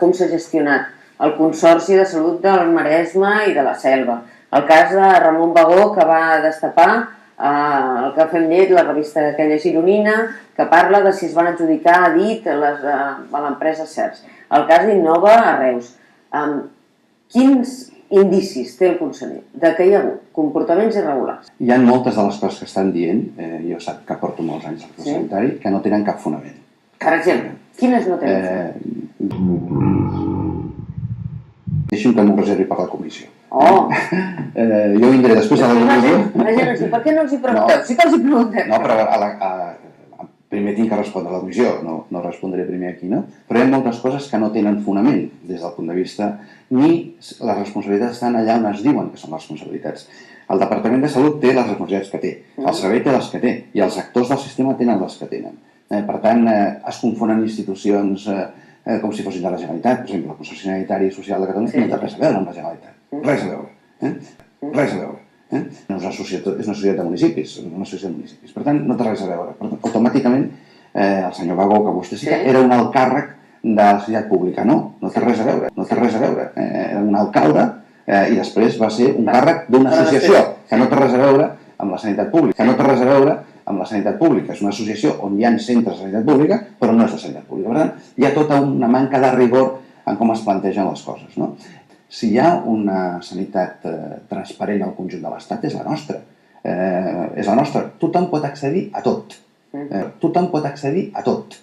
Com s'ha gestionat el Consorci de Salut del Maresme i de la Selva. El cas de Ramon Bagó, que va destapar el Cafè amb llet, la revista aquella gironina, que parla de si es van adjudicar a dit a l'empresa CERS. El cas d'Innova a Reus. Quins indicis té el conseller de que hi ha hagut comportaments irregulars? Hi ha moltes de les coses que estan dient, jo sap que porto molts anys al sector sanitari, que no tenen cap fonament. Per exemple, quines no tenen fonament? Deixi'm que m'ho reservi per la comissió. Jo vindré després de la comissió. La gent ens diu, per què no els hi pregunteu? Sí que els hi preguntem. No, però primer tinc que respondre a la comissió, no respondré primer aquí, no? Però hi ha moltes coses que no tenen fonament des del punt de vista, ni les responsabilitats estan allà on es diuen que són les responsabilitats. El Departament de Salut té les responsabilitats que té, el servei té les que té, i els actors del sistema tenen les que tenen. Per tant, es confonen institucions com si fossin de la Generalitat. Per exemple, el Consorci Sanitari i Social de Catalunya no té res a veure amb la Generalitat. Res a veure. Res a veure. És una societat de municipis. Per tant, no té res a veure. Automàticament, el senyor Bagó, que vostè cita, era un alt càrrec de la sanitat pública. No té res a veure. No té res a veure. Era un alcalde i després va ser un càrrec d'una associació que no té res a veure amb la sanitat pública. Que no té res a veure amb la sanitat pública. És una associació on hi ha centres de sanitat pública, però no és de sanitat pública. Per tant, hi ha tota una manca de rigor en com es plantegen les coses. Si hi ha una sanitat transparent al conjunt de l'Estat, és la nostra. És la nostra. Tothom pot accedir a tot. Tothom pot accedir a tot.